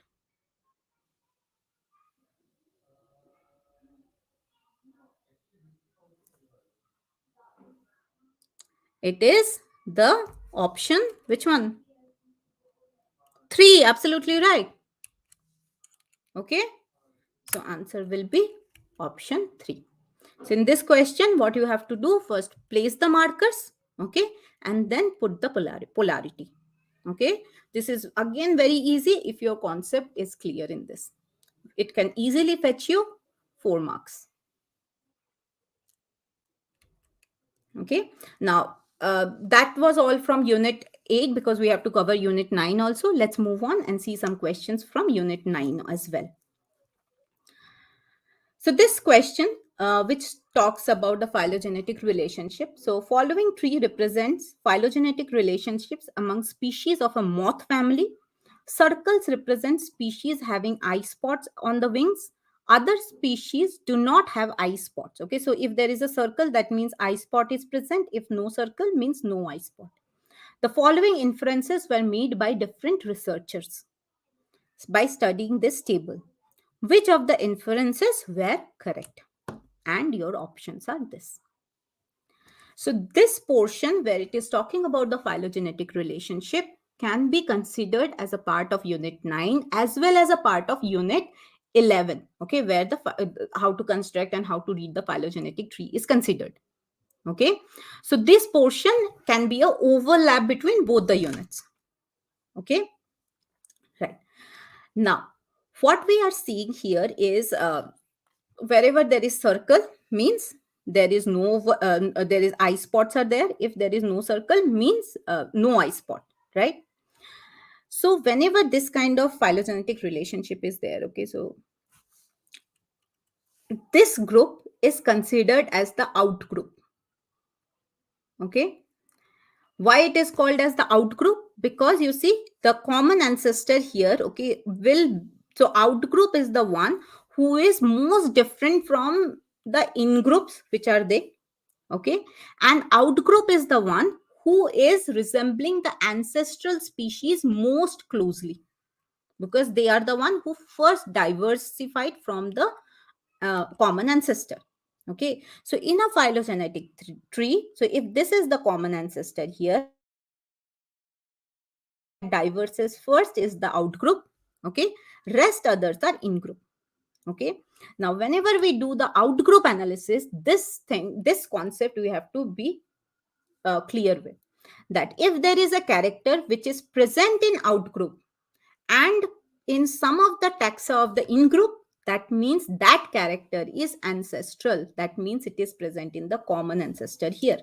It is the option, which one? 3, absolutely right. Okay, so answer will be option 3. So in this question, what you have to do, first place the markers, okay, and then put the polarity. Okay, this is again very easy if your concept is clear in this. It can easily fetch you 4 marks. Okay, now that was all from unit 8 because we have to cover unit 9 also. Let's move on and see some questions from unit 9 as well. So this question, which talks about the phylogenetic relationship. So following tree represents phylogenetic relationships among species of a moth family. Circles represent species having eye spots on the wings. Other species do not have eye spots. Okay, so if there is a circle, that means eye spot is present. If no circle, means no eye spot. The following inferences were made by different researchers by studying this table. Which of the inferences were correct? And your options are this. So this portion where it is talking about the phylogenetic relationship can be considered as a part of unit 9 as well as a part of unit 11, okay, where the how to construct and how to read the phylogenetic tree is considered. Okay, so this portion can be a overlap between both the units. Okay, right. Now what we are seeing here is wherever there is circle means there is no there is eye spots are there. If there is no circle means no eye spot, right? So whenever this kind of phylogenetic relationship is there, okay, so this group is considered as the out group. Okay, why it is called as the out group? Because you see the common ancestor here, okay, will, so out group is the one who is most different from the in groups which are there. Okay, and out group is the one who is resembling the ancestral species most closely because they are the one who first diversified from the common ancestor. Okay, so in a phylogenetic tree, so if this is the common ancestor here, diverse is first is the outgroup. Okay, rest others are in-group. Okay, now whenever we do the outgroup analysis, this concept we have to be clear with, that if there is a character which is present in outgroup and in some of the taxa of the in-group, that means that character is ancestral. That means it is present in the common ancestor here.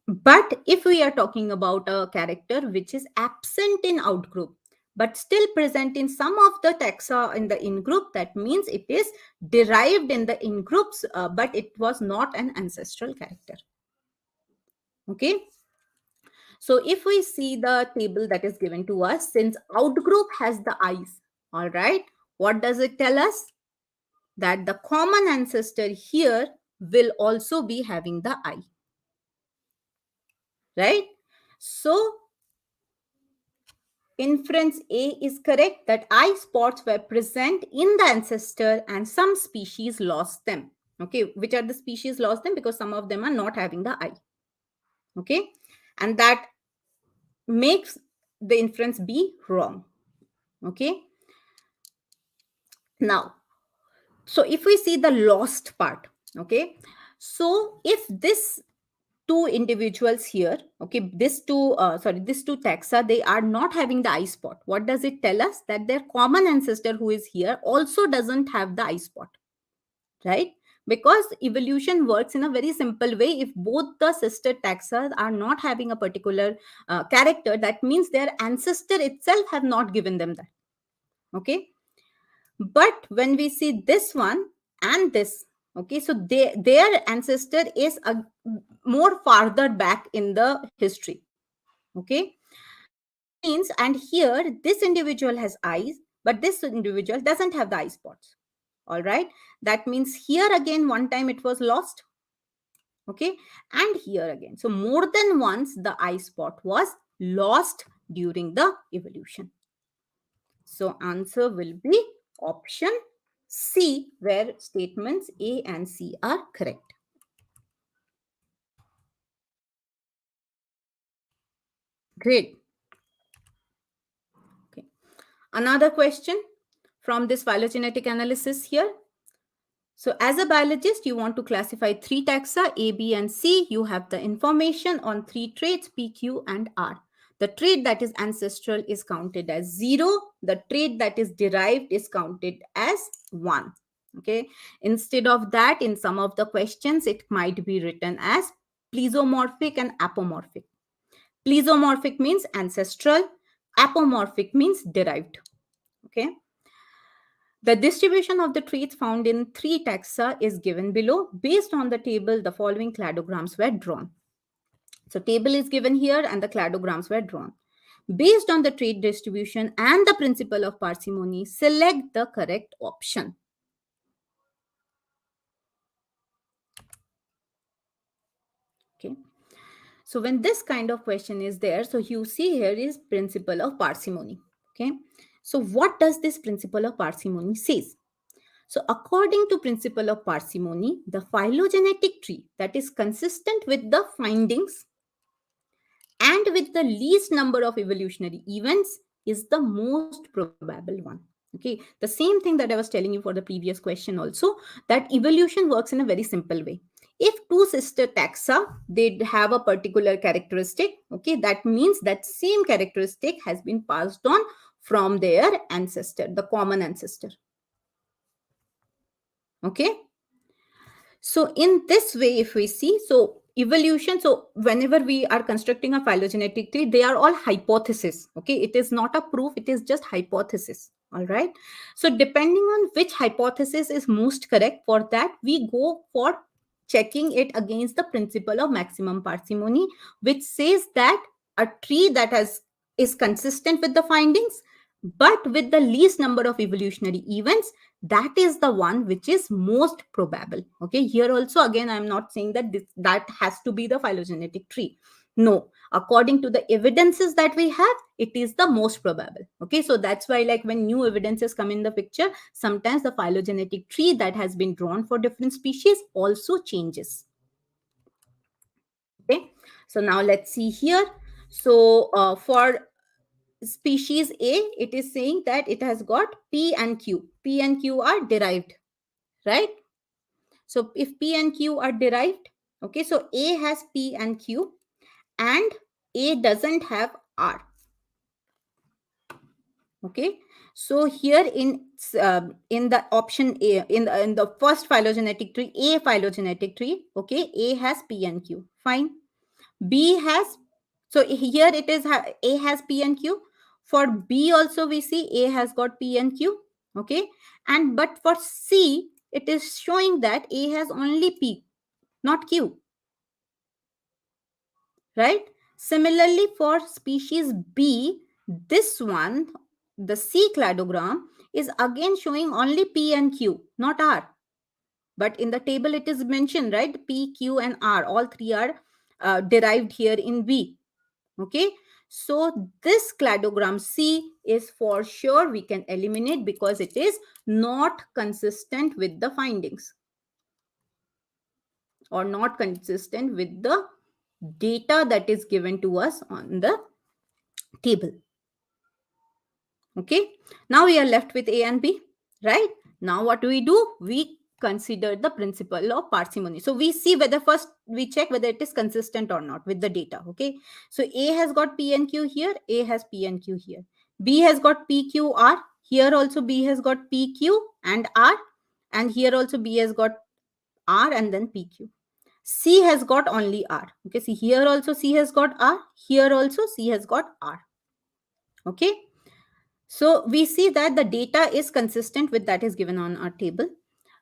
But if we are talking about a character which is absent in outgroup but still present in some of the taxa in the in-group, that means it is derived in the in-groups, but it was not an ancestral character. Okay. So if we see the table that is given to us, since outgroup has the eyes, all right, what does it tell us? That the common ancestor here will also be having the eye, right? So inference A is correct, that eye spots were present in the ancestor and some species lost them. Okay, which are the species lost them? Because some of them are not having the eye. Okay, and that makes the inference B wrong. Okay, now, so if we see the lost part, okay, so if this two individuals here, okay, this two taxa, they are not having the eye spot, what does it tell us? That their common ancestor who is here also doesn't have the eye spot, right? Because evolution works in a very simple way. If both the sister taxa are not having a particular character, that means their ancestor itself have not given them that. Okay, but when we see this one and this, okay, so their ancestor is a more farther back in the history. Okay, that means, and here this individual has eyes, but this individual doesn't have the eye spots. All right, that means here again one time it was lost. Okay, and here again, so more than once the eye spot was lost during the evolution. So answer will be option C, where statements A and C are correct. Great. Okay. Another question from this phylogenetic analysis here. So as a biologist, you want to classify three taxa, A, B, and C. You have the information on three traits, P, Q, and R. The trait that is ancestral is counted as 0. The trait that is derived is counted as 1. Okay. Instead of that, in some of the questions, it might be written as plesiomorphic and apomorphic. Plesiomorphic means ancestral. Apomorphic means derived. Okay. The distribution of the traits found in three taxa is given below. Based on the table, the following cladograms were drawn. So table is given here and the cladograms were drawn. Based on the trait distribution and the principle of parsimony, select the correct option. Okay. So when this kind of question is there, so you see here is principle of parsimony. Okay. So what does this principle of parsimony says? So according to principle of parsimony, the phylogenetic tree that is consistent with the findings and with the least number of evolutionary events is the most probable one. Okay, the same thing that I was telling you for the previous question also, that evolution works in a very simple way. If two sister taxa, they have a particular characteristic, okay, that means that same characteristic has been passed on from their ancestor, the common ancestor. Okay, so in this way, if we see, so evolution, so whenever we are constructing a phylogenetic tree, they are all hypothesis. Okay, it is not a proof, it is just hypothesis. All right, so depending on which hypothesis is most correct, for that we go for checking it against the principle of maximum parsimony, which says that a tree that is consistent with the findings but with the least number of evolutionary events, that is the one which is most probable. Okay, here also again I am not saying that that has to be the phylogenetic tree. No, according to the evidences that we have, it is the most probable. Okay, so that's why, like, when new evidences come in the picture, sometimes the phylogenetic tree that has been drawn for different species also changes. Okay, so now let's see here. So for species A, it is saying that it has got P and Q. P and Q are derived, right? So if P and Q are derived, okay, so A has P and Q and A doesn't have R. Okay, so here in the option A, in the first phylogenetic tree, A phylogenetic tree, okay, A has P and Q, fine. B has, so here it is A has P and Q. For B also we see A has got P and Q, okay, and but for C it is showing that A has only P, not Q, right? Similarly, for species B, this one, the C cladogram, is again showing only P and Q, not R. But in the table it is mentioned, right? P, Q, and R, all three are derived here in B. Okay, so this cladogram C is for sure we can eliminate because it is not consistent with the findings or not consistent with the data that is given to us on the table. Okay, now we are left with A and B, right? Now what do? We consider the principle of parsimony. So we see whether first we check whether it is consistent or not with the data. Okay, so A has got P and Q here, A has P and Q here. B has got P, Q, R. Here also B has got P, Q and R. And here also B has got R and then P, Q. C has got only R. Okay, see here also C has got R. Here also C has got R. Okay. So we see that the data is consistent with that is given on our table.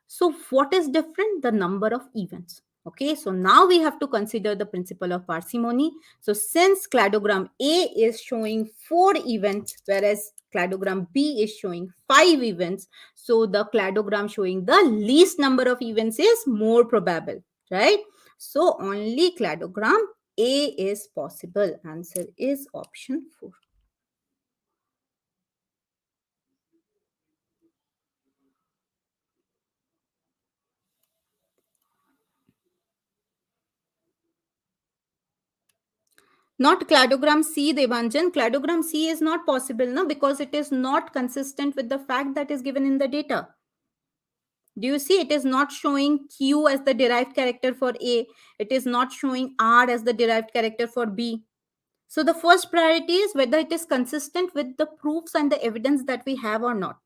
So what is different? The number of events. Okay, so now we have to consider the principle of parsimony. So since cladogram A is showing 4 events, whereas cladogram B is showing 5 events, so the cladogram showing the least number of events is more probable, right? So only cladogram A is possible. Answer is option 4. Not cladogram C, Devanjan. Cladogram C is not possible, no, because it is not consistent with the fact that is given in the data. Do you see? It is not showing Q as the derived character for A. It is not showing R as the derived character for B. So the first priority is whether it is consistent with the proofs and the evidence that we have or not.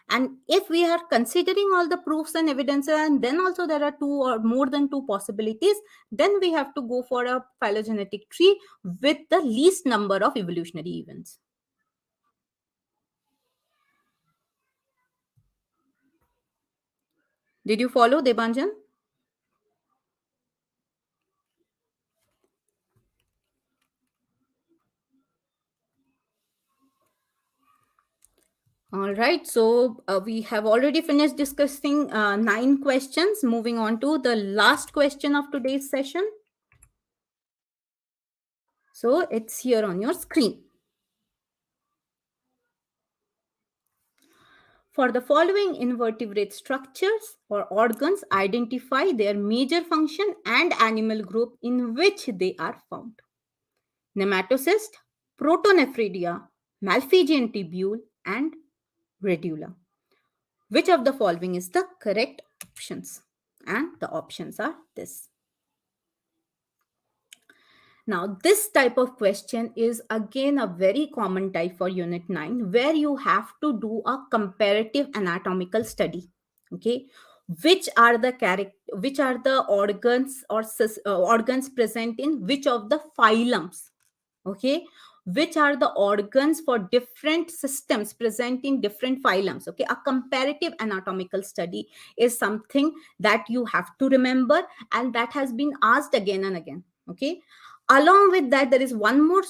And if we are considering all the proofs and evidence, and then also there are 2 or more than 2 possibilities, then we have to go for a phylogenetic tree with the least number of evolutionary events. Did you follow, Debanjan? All right, so we have already finished discussing 9 questions. Moving on to the last question of today's session. So it's here on your screen. For the following invertebrate structures or organs, identify their major function and animal group in which they are found. Nematocyst, Protonephridia, Malpighian tubule, and radula. Which of the following is the correct options? And the options are this. Now, this type of question is again a very common type for Unit 9, where you have to do a comparative anatomical study. Okay, which are the organs or organs present in which of the phylums? Okay, which are the organs for different systems present in different phylums? Okay, a comparative anatomical study is something that you have to remember, and that has been asked again and again. Okay, along with that, there is one more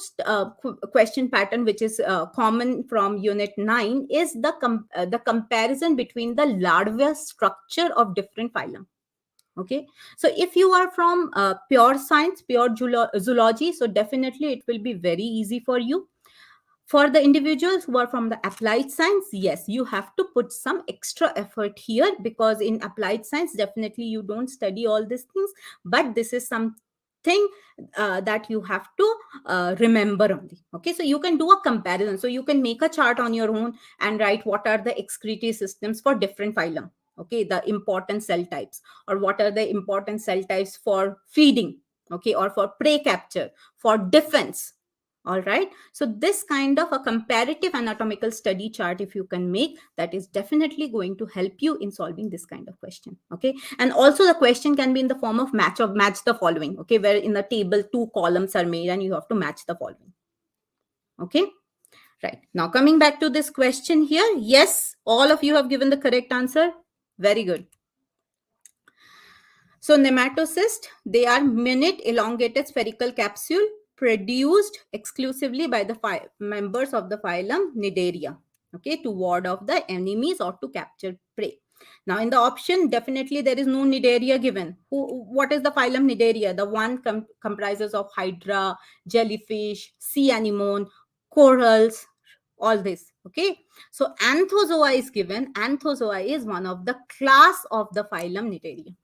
question pattern which is common from Unit 9 is the comparison between the larval structure of different phylum. Okay, so if you are from pure science, pure zoology, so definitely it will be very easy for you. For the individuals who are from the applied science, yes, you have to put some extra effort here, because in applied science definitely you don't study all these things, but this is something thing that you have to remember only. Okay, so you can do a comparison. So you can make a chart on your own and write what are the excretory systems for different phylum. Okay, the important cell types, or what are the important cell types for feeding, okay, or for prey capture, for defense. All right, so this kind of a comparative anatomical study chart, if you can make, that is definitely going to help you in solving this kind of question. Okay, and also the question can be in the form of match the following. Okay, where in the table 2 columns are made and you have to match the following. Okay, right, now coming back to this question here, yes, all of you have given the correct answer. Very good. So nematocysts, they are minute elongated spherical capsule produced exclusively by the members of the phylum Cnidaria, okay, to ward off the enemies or to capture prey. Now in the option, definitely there is no Cnidaria given. What is the phylum Cnidaria? The one comprises of hydra, jellyfish, sea anemone, corals, all this. Okay, so Anthozoa is given. Anthozoa is one of the class of the phylum Cnidaria.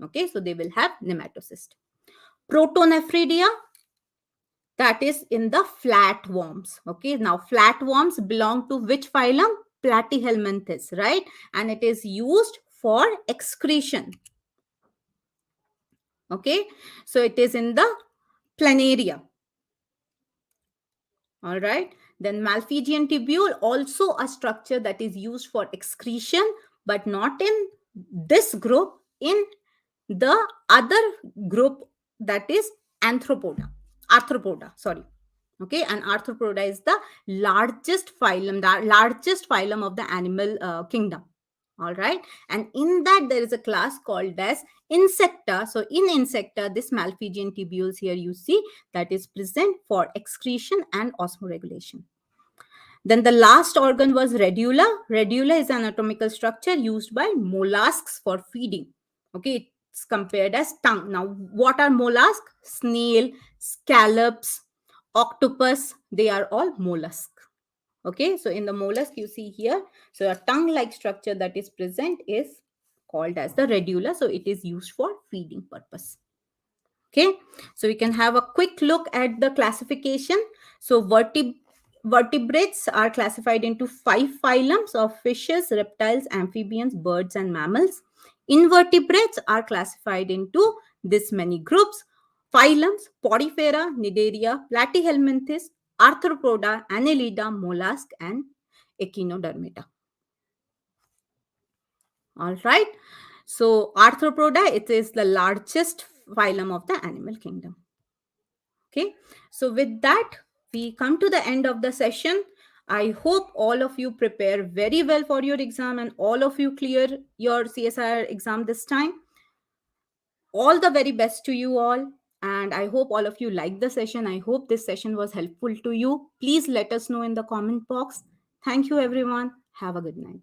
Okay, so they will have nematocyst. Protonephridia, that is in the flatworms. Okay, now flatworms belong to which phylum? Platyhelminthes, right? And it is used for excretion. Okay, so it is in the planaria. All right, then Malpighian tubule, also a structure that is used for excretion, but not in this group, in the other group, that is arthropoda, sorry. Okay, and arthropoda is the largest phylum of the animal kingdom. All right, and in that there is a class called as insecta. So in insecta, this Malpighian tubules here you see, that is present for excretion and osmoregulation. Then the last organ was radula. Radula is an anatomical structure used by mollusks for feeding. Okay, it's compared as tongue. Now, what are mollusks? Snail, scallops, octopus, they are all mollusk. Okay, so in the mollusk you see here, so a tongue-like structure that is present is called as the radula. So it is used for feeding purpose. Okay, so we can have a quick look at the classification. So vertebrates are classified into 5 phylums of fishes, reptiles, amphibians, birds, and mammals. Invertebrates are classified into this many groups: phylums: Porifera, Cnidaria, Platyhelminthes, Arthropoda, Annelida, mollusk, and Echinodermata. All right, so Arthropoda, it is the largest phylum of the animal kingdom. Okay, so with that, we come to the end of the session. I hope all of you prepare very well for your exam and all of you clear your CSIR exam this time. All the very best to you all. And I hope all of you liked the session. I hope this session was helpful to you. Please let us know in the comment box. Thank you, everyone. Have a good night.